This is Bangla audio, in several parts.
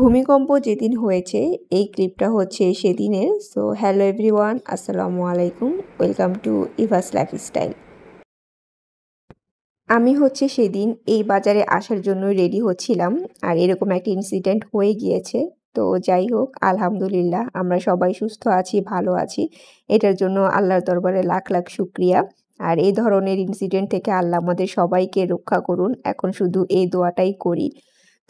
ভূমিকম্প যেদিন হয়েছে এই ক্লিপটা হচ্ছে সেদিনের। সো হ্যালো এভরিওয়ান, আসসালামু আলাইকুম, ওয়েলকাম টু ইভাস লাইফস্টাইল। আমি হচ্ছে সেদিন এই বাজারে আসার জন্য রেডি হচ্ছিলাম, আর এরকম একটা ইনসিডেন্ট হয়ে গিয়েছে। তো যাই হোক, আলহামদুলিল্লাহ আমরা সবাই সুস্থ আছি, ভালো আছি। এটার জন্য আল্লাহর দরবারে লাখ লাখ শুক্রিয়া। আর এই ধরনের ইনসিডেন্ট থেকে আল্লাহ আমাদের সবাইকে রক্ষা করুন, এখন শুধু এই দোয়াটাই করি।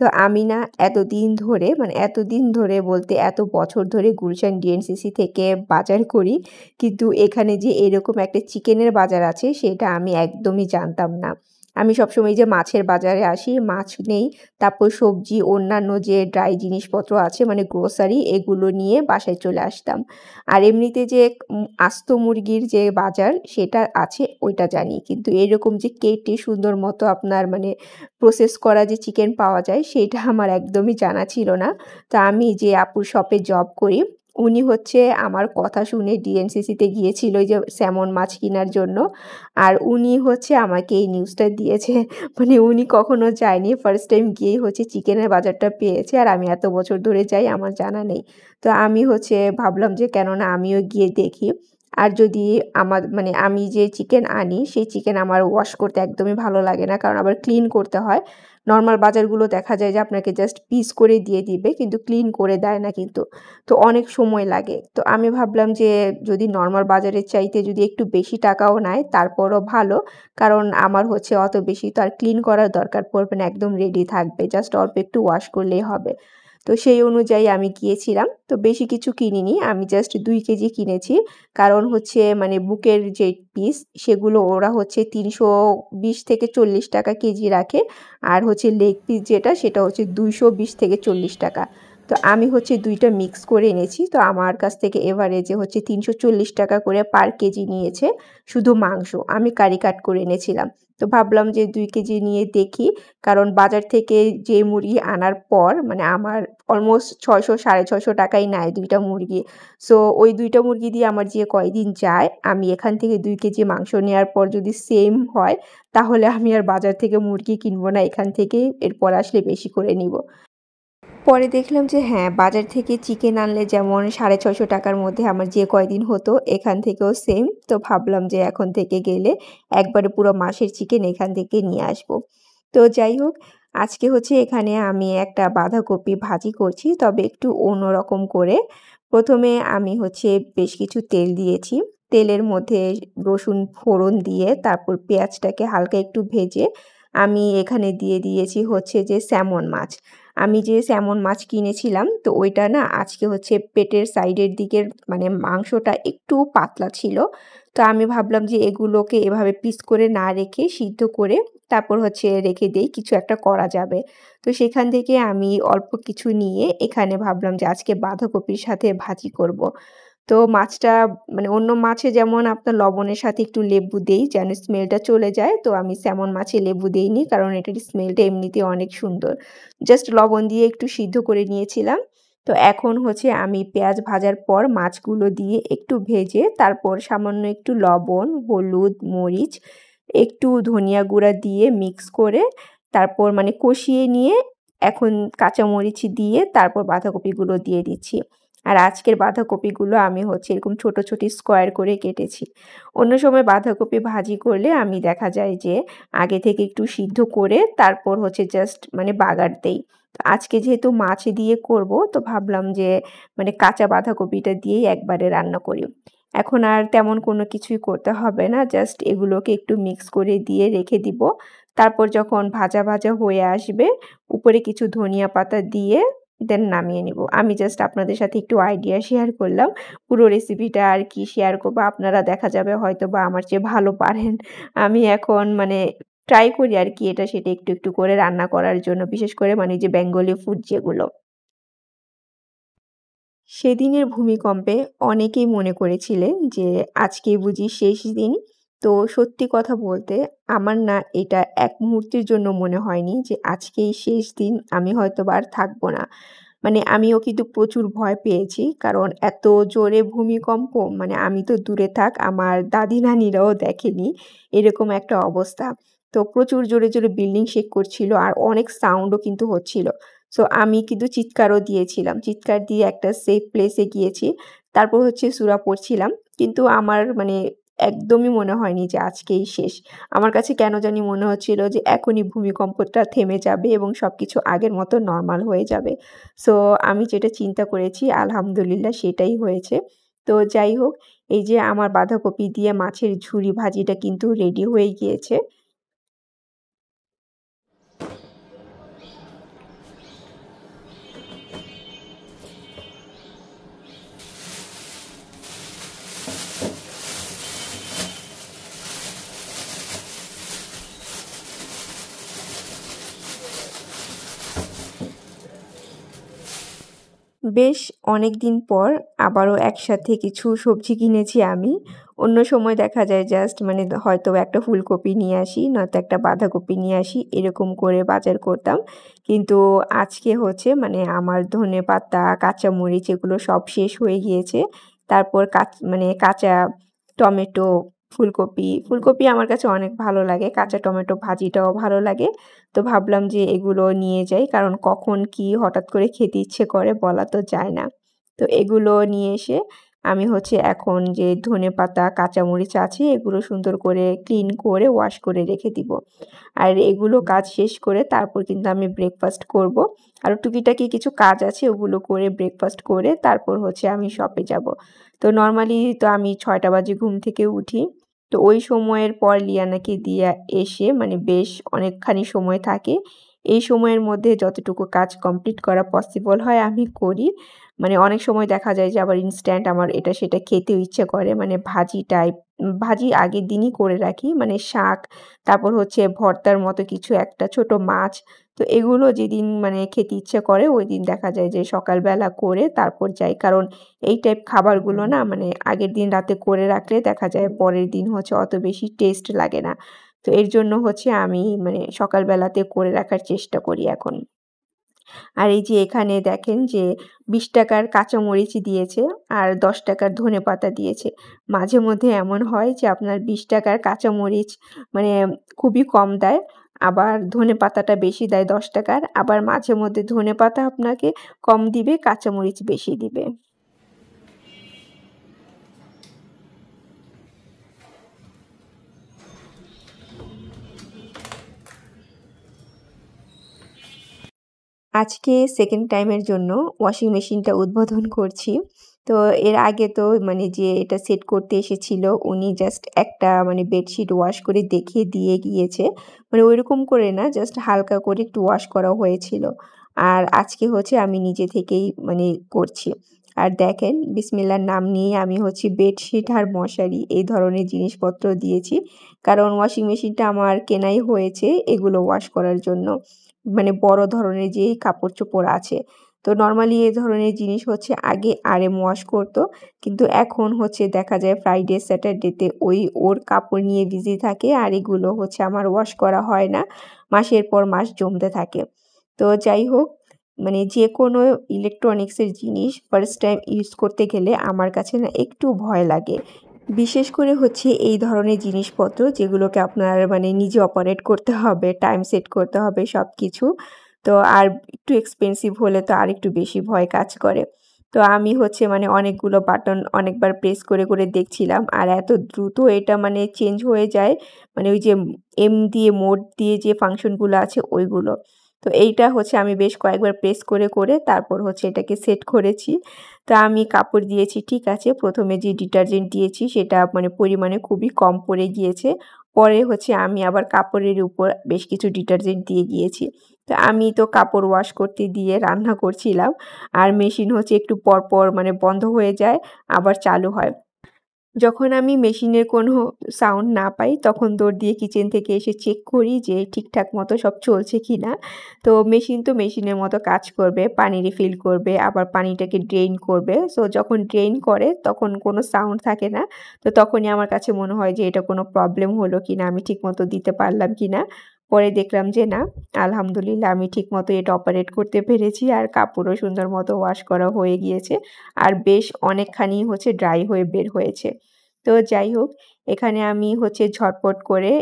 তো আমি না এতদিন ধরে বলতে এত বছর ধরে গুলশান ডিএনসিসি থেকে বাজার করি। কিন্তু এখানে যে এরকম একটা চিকেনের বাজার আছে সেটা আমি একদমই জানতাম না। আমি সবসময় যে মাছের বাজারে আসি, মাছ নেই, তারপর সবজি অন্যান্য যে ড্রাই জিনিসপত্র আছে মানে গ্রোসারি এগুলো নিয়ে বাসায় চলে আসতাম। আর এমনিতে যে আস্ত মুরগির যে বাজার সেটা আছে ওইটা জানি। কিন্তু এরকম যে কেটে সুন্দর মতো আপনার প্রসেস করা যে চিকেন পাওয়া যায় সেটা আমার একদমই জানা ছিল না। তো আমি যে আপুর শপে জব করি, উনি হচ্ছে আমার কথা শুনে ডিএনসিসিতে গিয়েছিল ওই যে স্যামন মাছ কেনার জন্য। আর উনি হচ্ছে আমাকে এই নিউজটা দিয়েছে। মানে উনি কখনো যায়নি, ফার্স্ট টাইম গিয়েই হচ্ছে চিকেনের বাজারটা পেয়েছে। আর আমি এত বছর ধরে যাই, আমার জানা নেই। তো আমি হচ্ছে ভাবলাম যে কেননা আমিও গিয়ে দেখি। আর যদি আমি যে চিকেন আনি সেই চিকেন আমার ওয়াশ করতে একদমই ভালো লাগে না, কারণ আবার ক্লিন করতে হয়। নর্মাল বাজারগুলো দেখা যায় যে আপনাকে জাস্ট পিস করে দিয়ে দিবে, কিন্তু ক্লিন করে দেয় না কিন্তু। তো অনেক সময় লাগে। তো আমি ভাবলাম যে যদি নর্মাল বাজারের চাইতে যদি একটু বেশি টাকাও নেয় তারপরও ভালো, কারণ আমার হচ্ছে অত বেশি তো আর ক্লিন করার দরকার পড়বে না, একদম রেডি থাকবে, জাস্ট অল্প একটু ওয়াশ করলেই হবে। তো সেই অনুযায়ী আমি গিয়েছিলাম। তো বেশি কিছু কিনিনি, আমি জাস্ট 2 কেজি কিনেছি। কারণ হচ্ছে বুকের যে পিস সেগুলো ওরা হচ্ছে 320 থেকে 40 টাকা কেজি রাখে। আর হচ্ছে লেগ পিস যেটা সেটা হচ্ছে 220 থেকে 40 টাকা। তো আমি হচ্ছে 2টা মিক্স করে এনেছি। তো আমার কাছ থেকে এভারেজে হচ্ছে 340 টাকা করে পার কেজি নিয়েছে শুধু মাংস। আমি কারি কাট করে এনেছিলাম। তো ভাবলাম যে 2 কেজি নিয়ে দেখি, কারণ বাজার থেকে যে মুরগি আনার পর আমার অলমোস্ট 600 650 টাকাই নেয় 2টা মুরগি। সো ওই 2টা মুরগি দিয়ে আমার যে কয়দিন যায়, আমি এখান থেকে 2 কেজি মাংস নেওয়ার পর যদি সেম হয় তাহলে আমি আর বাজার থেকে মুরগি কিনবো না, এখান থেকেই এরপর আসলে বেশি করে নিব। পরে দেখলাম যে হ্যাঁ, বাজার থেকে চিকেন আনলে যেমন 650 টাকার মধ্যে আমার যে কয়দিন হতো, এখান থেকেও সেম। তো ভাবলাম যে এখন থেকে গেলে একবারে পুরো মাসের চিকেন এখান থেকে নিয়ে আসবো। তো যাই হোক, আজকে হচ্ছে এখানে আমি একটা বাঁধাকপি ভাজি করছি, তবে একটু অন্যরকম করে। প্রথমে আমি হচ্ছে বেশ কিছু তেল দিয়েছি। তেলের মধ্যে রসুন ফোড়ন দিয়ে তারপর পেঁয়াজটাকে হালকা একটু ভেজে আমি এখানে দিয়ে দিয়েছি হচ্ছে যে স্যামন মাছ। আমি যে স্যামন মাছ কিনেছিলাম তো ওইটা না আজকে হচ্ছে পেটের সাইডের দিকের মাংসটা একটু পাতলা ছিল। তো আমি ভাবলাম যে এগুলোকে এভাবে পিস করে না রেখে সিদ্ধ করে তারপর হচ্ছে রেখে দেই, কিছু একটা করা যাবে। তো সেখান থেকে আমি অল্প কিছু নিয়ে এখানে ভাবলাম যে আজকে বাঁধাকপির সাথে ভাজি করব। তো মাছটা অন্য মাছে যেমন আপনার লবণের সাথে একটু লেবু দেই যেন স্মেলটা চলে যায়, তো আমি স্যামন মাছে লেবু দেইনি, কারণ এটার স্মেলটা এমনিতেই অনেক সুন্দর। জাস্ট লবণ দিয়ে একটু সিদ্ধ করে নিয়েছিলাম। তো এখন হচ্ছে আমি পেঁয়াজ ভাজার পর মাছগুলো দিয়ে একটু ভেজে তারপর সামান্য একটু লবণ, হলুদ, মরিচ, একটু ধনিয়া গুঁড়া দিয়ে মিক্স করে তারপর কষিয়ে নিয়ে এখন কাঁচামরিচ দিয়ে তারপর বাঁধাকপিগুলো দিয়ে দিচ্ছি। আর আজকের বাঁধাকপিগুলো আমি হচ্ছে এরকম ছোট ছোট স্কোয়ার করে কেটেছি। অন্য সময় বাঁধাকপি ভাজি করলে আমি দেখা যায় যে আগে থেকে একটু সিদ্ধ করে তারপর হচ্ছে জাস্ট বাগার দেই। তো আজকে যেহেতু মাছ দিয়ে করব, তো ভাবলাম যে কাঁচা বাঁধাকপিটা দিয়েই একবারে রান্না করি। এখন আর তেমন কোনো কিছুই করতে হবে না, জাস্ট এগুলোকে একটু মিক্স করে দিয়ে রেখে দিব। তারপর যখন ভাজা ভাজা হয়ে আসবে, উপরে কিছু ধনিয়া পাতা দিয়ে দেন নামিয়ে নিব। আমি জাস্ট আপনাদের সাথে একটু আইডিয়া শেয়ার করলাম। পুরো রেসিপিটা আর কি শেয়ার করব, আপনারা দেখা যাবে হয়তোবা আমার চেয়ে ভালো পারেন। আমি এখন ট্রাই করি আর কি এটা সেটা একটু একটু করে রান্না করার জন্য, বিশেষ করে যে বেঙ্গলি ফুড যেগুলো। সেদিনের ভূমিকম্পে অনেকেই মনে করেছিলেন যে আজকেই বুঝি শেষ দিন। তো সত্যি কথা বলতে আমার না এটা এক মুহূর্তের জন্য মনে হয়নি যে আজকেই শেষ দিন, আমি হয়তোবা আর থাকবো না। আমিও কিন্তু প্রচুর ভয় পেয়েছি, কারণ এত জোরে ভূমিকম্প আমি তো দূরে থাক, আমার দাদি নানিরাও দেখেনি এরকম একটা অবস্থা। তো প্রচুর জোরে জোরে বিল্ডিং শেক করছিল আর অনেক সাউন্ডও কিন্তু হচ্ছিল। সো আমি কিন্তু চিৎকারও দিয়েছিলাম। চিৎকার দিয়ে একটা সেফ প্লেসে গিয়েছি। তারপর হচ্ছে সূরা পড়ছিলাম। কিন্তু আমার মানে একদমই মনে হয়নি যে আজকেই শেষ। আমার কাছে কেন জানি মনে হচ্ছিল যে এখনই ভূমিকম্পটা থেমে যাবে এবং সবকিছু আগের মতো নরমাল হয়ে যাবে। সো আমি যেটা চিন্তা করেছি আলহামদুলিল্লাহ সেটাই হয়েছে। তো যাই হোক, এই যে আমার বাঁধাকপি দিয়ে মাছের ঝুরি ভাজিটা কিন্তু রেডি হয়ে গিয়েছে। বেশ অনেকদিন পর আবারও একসাথে কিছু সবজি কিনেছি আমি। অন্য সময় দেখা যায় জাস্ট মানে হয়তো একটা ফুলকপি নিয়ে আসি, নয়তো একটা বাঁধাকপি নিয়ে আসি, এরকম করে বাজার করতাম। কিন্তু আজকে হচ্ছে মানে আমার ধনেপাতা, কাঁচামরিচ এগুলো সব শেষ হয়ে গিয়েছে। তারপর মানে কাঁচা টমেটো, ফুলকপি আমার কাছে অনেক ভালো লাগে। কাঁচা টমেটো ভাজিটাও ভালো লাগে। তো ভাবলাম যে এগুলো নিয়ে যাই, কারণ কখন কি হঠাৎ করে খেতে ইচ্ছে করে বলা তো যায় না। তো এগুলো নিয়ে এসে আমি হচ্ছে এখন যে ধনেপাতা, কাঁচামরিচ আছে এগুলো সুন্দর করে ক্লিন করে ওয়াশ করে রেখে দিব। আর এগুলো কাজ শেষ করে তারপর কিন্তু আমি ব্রেকফাস্ট করব। আরও টুকিটাকি কিছু কাজ আছে ওগুলো করে ব্রেকফাস্ট করে তারপর হচ্ছে আমি শপে যাব। তো নরমালি তো আমি ৬টা বাজে ঘুম থেকে উঠি। তো ওই সময়ের পর লিয়ানাকে দিয়ে এসে মানে বেশ অনেকখানি সময় থাকে। এই সময়ের মধ্যে যতটুকু কাজ কমপ্লিট করা পসিবল হয় আমি করি। মানে অনেক সময় দেখা যায় যে আবার ইনস্ট্যান্ট আমার এটা সেটা খেতেও ইচ্ছে করে। মানে ভাজি আগের দিনই করে রাখি। মানে শাক, তারপর হচ্ছে ভর্তার মতো কিছু একটা ছোট মাছ। তো এগুলো যেদিন মানে খেতে ইচ্ছে করে ওইদিন দেখা যায় যে সকালবেলা করে তারপর যাই। কারণ এই টাইপ খাবারগুলো না মানে আগের দিন রাতে করে রাখলে দেখা যায় পরের দিন হচ্ছে অত বেশি টেস্ট লাগে না। তো এর জন্য হচ্ছে আমি মানে সকালবেলাতে করে রাখার চেষ্টা করি এখন। আর এই যে এখানে দেখেন যে ৳২০ র কাঁচামরিচ দিয়েছে আর ৳১০ র ধনেপাতা দিয়েছে। মাঝে মধ্যে এমন হয় যে আপনার ৳২০ র কাঁচামরিচ মানে খুবই কম দেয়। আবার ধনেপাতাটা বেশি দেয় ৳১০ র। আবার মাঝে মধ্যে ধনেপাতা আপনাকে কম দিবে, কাঁচামরিচ বেশি দিবে। আজকে সেকেন্ড টাইমের জন্য ওয়াশিং মেশিনটা উদ্বোধন করছি। তো এর আগে তো মানে যে এটা সেট করতে এসেছিল উনি জাস্ট একটা মানে বেডশিট ওয়াশ করে দেখিয়ে দিয়ে গিয়েছে। মানে ঐরকম করে না, জাস্ট হালকা করে একটু ওয়াশ করা হয়েছিল। আর আজকে হচ্ছে আমি নিজে থেকেই মানে করছি। আর দেখেন বিসমিল্লাহর নাম নিয়ে আমি হচ্ছে বেডশিট আর মশারি এই ধরনের জিনিসপত্র দিয়েছি। কারণ ওয়াশিং মেশিনটা আমার কেনাই হয়েছে এগুলো ওয়াশ করার জন্য। মানে বড় ধরনের যেই কাপড়-চোপড় আছে। তো নরমালি এ ধরনের জিনিস হচ্ছে আগে আরএম ওয়াশ করত। কিন্তু এখন হচ্ছে দেখা যায় ফ্রাইডে, স্যাটারডেতে ওর কাপড় নিয়ে বিজি থাকে আর এগুলো হচ্ছে আমার ওয়াশ করা হয় না। মাসের পর মাস জমতে থাকে। তো যাই হোক, মানে যেকোনো ইলেকট্রনিক্সের জিনিস ফার্স্ট টাইম ইউজ করতে গেলে আমার কাছে না একটু ভয় লাগে। বিশেষ করে হচ্ছে এই ধরনের জিনিসপত্র যেগুলোকে আপনার মানে নিজে অপারেট করতে হবে, টাইম সেট করতে হবে সবকিছু। তো আর একটু এক্সপেন্সিভ হলে তো আরেকটু বেশি ভয় কাজ করে। তো আমি হচ্ছে মানে অনেকগুলো বাটন অনেকবার প্রেস করে দেখছিলাম। আর এত দ্রুত এটা মানে চেঞ্জ হয়ে যায়। মানে ওই যে এম দিয়ে মোড দিয়ে যে ফাংশনগুলো আছে ওইগুলো। তো এইটা হচ্ছে আমি বেশ কয়েকবার প্রেস করে তারপর হচ্ছে এটাকে সেট করেছি। তা আমি কাপড় দিয়েছি ঠিক আছে। ১ম এ যে ডিটারজেন্ট দিয়েছি সেটা মানে পরিমাণে খুবই কম পড়ে গিয়েছে। পরে হচ্ছে আমি আবার কাপড়ের উপর বেশ কিছু ডিটারজেন্ট দিয়ে গিয়েছি। তো আমি তো কাপড় ওয়াশ করতে দিয়ে রান্না করছিলাম। আর মেশিন হচ্ছে একটু পর মানে বন্ধ হয়ে যায়, আবার চালু হয়। যখন আমি মেশিনের কোনো সাউন্ড না পাই তখন দৌড় দিয়ে কিচেন থেকে এসে চেক করি যে ঠিকঠাক মতো সব চলছে কিনা। তো মেশিন তো মেশিনের মতো কাজ করবে, পানি রিফিল করবে, আবার পানিটাকে ড্রেইন করবে। সো যখন ড্রেইন করে তখন কোনো সাউন্ড থাকে না। তো তখনই আমার কাছে মনে হয় যে এটা কোনো প্রবলেম হলো কিনা, আমি ঠিকমতো দিতে পারলাম কিনা। পরে দেখলাম যে না, আলহামদুলিল্লাহ আমি ঠিকমতো এটা অপারেট করতে পেরেছি আর কাপড়ও সুন্দর মতো ওয়াশ করা হয়ে গিয়েছে। আর বেশ অনেকখানি ড্রাই হয়ে বের হয়েছে। তো যাই হোক, এখানে আমি হচ্ছে ঝটপট করে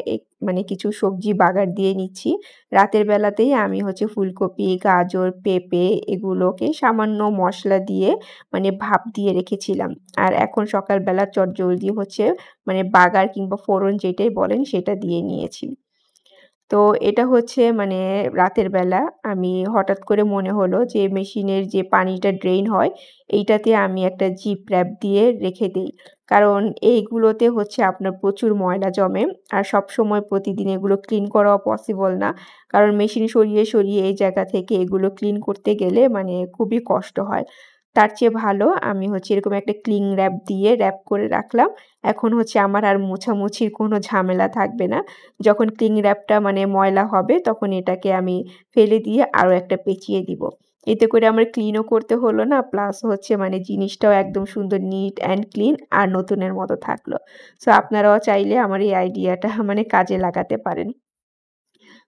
মানে কিছু সবজি বাগার দিয়ে নিচ্ছি। রাতের বেলাতেই আমি হচ্ছে ফুলকপি, গাজর, পেঁপে এগুলোকে সামান্য মসলা দিয়ে মানে ভাপ দিয়ে রেখেছিলাম। আর এখন সকালবেলা চটজলদি হচ্ছে মানে বাগার কিংবা ফোড়ন যেটাই বলেন সেটা দিয়ে নিয়েছি। তো এটা হচ্ছে মানে রাতের বেলা আমি হঠাৎ করে মনে হলো যে মেশিনের যে পানিটা ড্রেন হয় এইটাতে আমি একটা জিপ র‍্যাপ দিয়ে রেখে দেই। কারণ এইগুলোতে হচ্ছে আপনার প্রচুর ময়লা জমে। আর সবসময় প্রতিদিন এগুলো ক্লিন করাও পসিবল না। কারণ মেশিন সরিয়ে এই জায়গা থেকে এগুলো ক্লিন করতে গেলে মানে খুবই কষ্ট হয়। তার চেয়ে ভালো আমি হচ্ছে এরকম একটা ক্লিং র‍্যাপ দিয়ে র‍্যাপ করে রাখলাম। এখন হচ্ছে আমার আর মোছামুছির কোনো ঝামেলা থাকবে না। যখন ক্লিং র‍্যাপটা মানে ময়লা হবে তখন এটাকে আমি ফেলে দিয়ে আরো একটা পেঁচিয়ে দিব। এতে করে আমার ক্লিনও করতে হলো না প্লাস হচ্ছে মানে জিনিসটাও একদম সুন্দর নিট অ্যান্ড ক্লিন আর নতুনের মতো থাকলো। সো আপনারাও চাইলে আমার এই আইডিয়াটা মানে কাজে লাগাতে পারেন।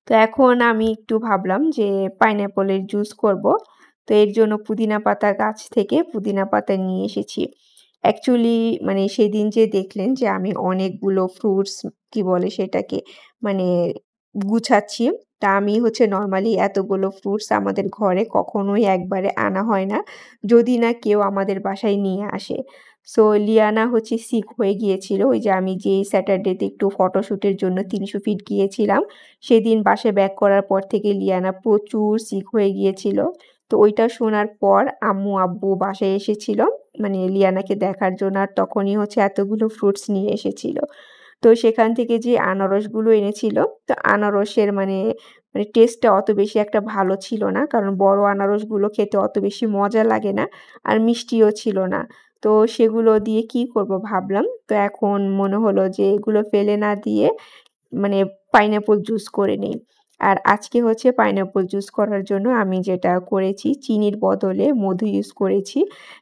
তো এখন আমি একটু ভাবলাম যে পাইনঅ্যাপলের জুস করব। তো এর জন্য পুদিনা পাতা গাছ থেকে পুদিনা পাতা নিয়ে এসেছি। অ্যাকচুয়ালি মানে সেদিন যে দেখলেন যে আমি অনেকগুলো ফ্রুটস কি বলে সেটাকে মানে গুছাচ্ছি। তা আমি হচ্ছে নরমালি এতগুলো ফ্রুটস আমাদের ঘরে কখনোই একবারে আনা হয় না। যদি না কেউ আমাদের বাসায় নিয়ে আসে। সো লিয়ানা হচ্ছে সিক হয়ে গিয়েছিল। ওই যে আমি যে স্যাটারডেতে একটু ফটোশুটের জন্য ৩০০ ফিট গিয়েছিলাম। সেদিন বাসায় ব্যাক করার পর থেকে লিয়ানা প্রচুর সিক হয়ে গিয়েছিল। তো ওইটা শোনার পর আম্মু-আব্বু বাসায় এসেছিল। মানে লিয়ানাকে দেখার জন্য আর তখনই হচ্ছে এতগুলো ফ্রুটস নিয়ে এসেছিল। তো সেখান থেকে যে আনারসগুলো এনেছিল, তো আনারসের মানে টেস্টটা অত বেশি একটা ভালো ছিল না। কারণ বড় আনারসগুলো খেতে অত বেশি মজা লাগে না। আর মিষ্টিও ছিল না। তো সেগুলো দিয়ে কি করব ভাবলাম। তো এখন মনে হলো যে এগুলো ফেলে না দিয়ে মানে পাইনঅ্যাপল জুস করে নেই। আর আজকে হচ্ছে পাইনঅ্যাপল জুস করার জন্য আমি যেটা করেছি চিনির বদলে মধু ইউজ করেছি।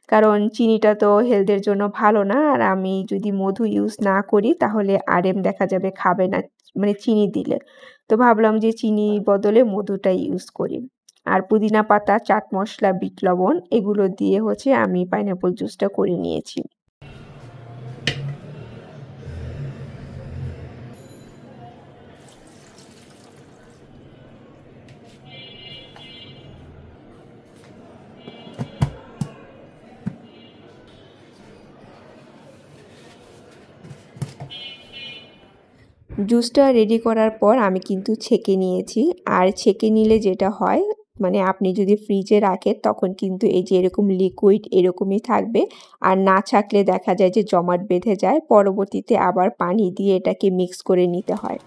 কারণ চিনিটা তো হেলথের জন্য ভালো না। আর আমি যদি মধু ইউজ না করি তাহলে আরেম দেখা যাবে খাবে না মানে চিনি দিলে। তো ভাবলাম যে চিনির বদলে মধুটাই ইউজ করি। আর পুদিনা পাতা, চাট মসলা, বিট লবণ এগুলো দিয়ে হচ্ছে আমি পাইনঅ্যাপল জুসটা করে নিয়েছি। জুসটা রেডি করার পর আমি কিন্তু ছেঁকে নিয়েছি। আর ছেঁকে নিলে যেটা হয় মানে আপনি যদি ফ্রিজে রাখেন তখন কিন্তু এই যে এরকম লিকুইড এরকমই থাকবে। আর না ছাঁকলে দেখা যায় যে জমাট বেঁধে যায়। পরবর্তীতে আবার পানি দিয়ে এটাকে মিক্স করে নিতে হয়।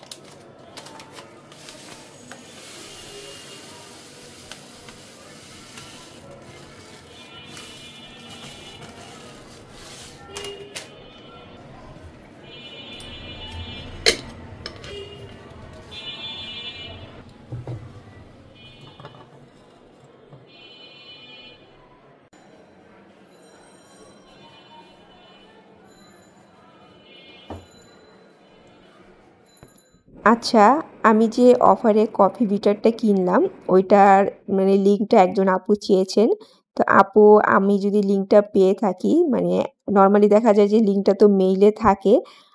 আচ্ছা, আমি যে অফারে কফি বিটারটা কিনলাম ওইটার মানে লিঙ্কটা একজন আপু চেয়েছেন। তো আপু আমি যদি লিঙ্কটা পেয়ে থাকি মানে নরমালি দেখা যায় যে লিঙ্কটা তো মেইলে থাকে।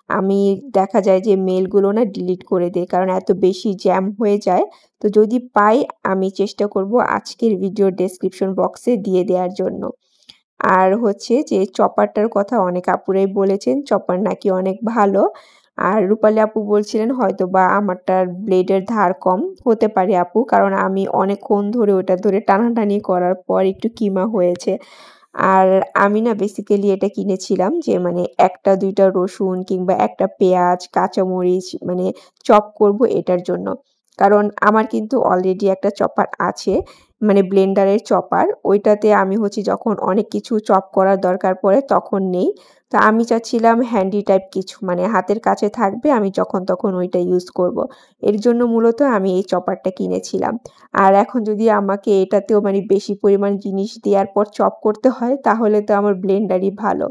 আমি দেখা যায় যে মেইলগুলো না ডিলিট করে দেই। কারণ এত বেশি জ্যাম হয়ে যায়। তো যদি পাই আমি চেষ্টা করব আজকের ভিডিওর ডেসক্রিপশন বক্সে দিয়ে দেয়ার জন্য। আর হচ্ছে যে চপারটার কথা অনেক আপুরাই বলেছেন, চপার নাকি অনেক ভালো। আর রূপালী আপু বলছিলেন হয়তোবা আমারটার ব্লেডের ধার কম। হতে পারে আপু। কারণ আমি অনেকক্ষণ ধরে ওটা ধরে টানাটানি করার পর একটু কিমা হয়েছে। আর আমি না বেসিক্যালি এটা কিনেছিলাম যে মানে ১ টা ২ টা রসুন কিংবা ১ টা পেঁয়াজ, কাঁচামরিচ মানে চপ করব এটার জন্য। কারণ আমার কিন্তু অলরেডি একটা চপার আছে। মানে ব্লেন্ডারের চপার। ওইটাতে আমি হচ্ছে যখন অনেক কিছু চপ করার দরকার পড়ে তখন নেই। তো আমি চাচ্ছিলাম হ্যান্ডি টাইপ কিছু মানে হাতের কাছে থাকবে আমি যখন তখন ওইটা ইউজ করব। এর জন্য মূলত আমি এই চপারটা কিনেছিলাম। আর এখন যদি আমাকে এটাতেও মানে বেশি পরিমাণ জিনিস দেওয়ার পর চপ করতে হয় তাহলে তো আমার ব্লেন্ডারই ভালো।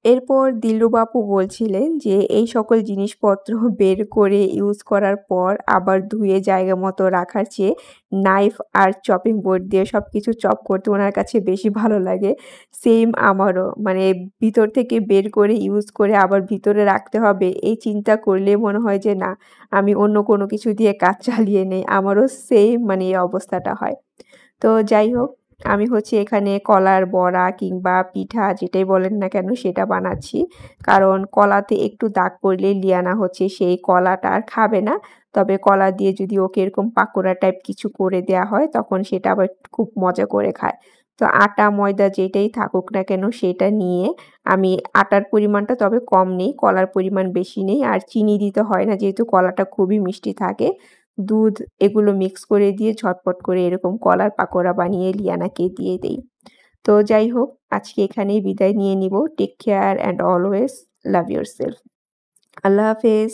এরপর দিলরুবা আপু বলছিলেন যে এই সকল জিনিসপত্র বের করে ইউজ করার পর আবার ধুয়ে জায়গা মতো রাখার চেয়ে নাইফ আর চপিং বোর্ড দিয়ে সবকিছু চপ করতে ওনার কাছে বেশি ভালো লাগে। সেম আমারও। মানে ভিতর থেকে বের করে ইউজ করে আবার ভিতরে রাখতে হবে এই চিন্তা করলে মনে হয় যে না, আমি অন্য কোনো কিছু দিয়ে কাজ চালিয়ে নেই। আমারও সেম মানে এই অবস্থাটা হয়। তো যাই হোক, আমি হচ্ছে এখানে কলার বড়া কিংবা পিঠা যেটাই বলেন না কেন সেটা বানাচ্ছি। কারণ কলাতে একটু দাগ পড়লেই লিয়ানা হচ্ছে সেই কলাটা আর খাবে না। তবে কলা দিয়ে যদি ওকে এরকম পাকোড়া টাইপ কিছু করে দেয়া হয় তখন সেটা আবার খুব মজা করে খায়। তো আটা ময়দা যেটাই থাকুক না কেন সেটা নিয়ে আমি আটার পরিমাণটা তবে কম নেই, কলার পরিমাণ বেশি নেই। আর চিনি দিতে হয় না যেহেতু কলাটা খুবই মিষ্টি থাকে। দুধ এগুলো মিক্স করে দিয়ে ঝটপট করে এরকম কলার পাকোড়া বানিয়ে লিয়ানাকে দিয়ে দেই। তো যাই হোক, আজকে এখানেই বিদায় নিয়ে নিব। Take care and always love yourself. আল্লাহ হাফেজ।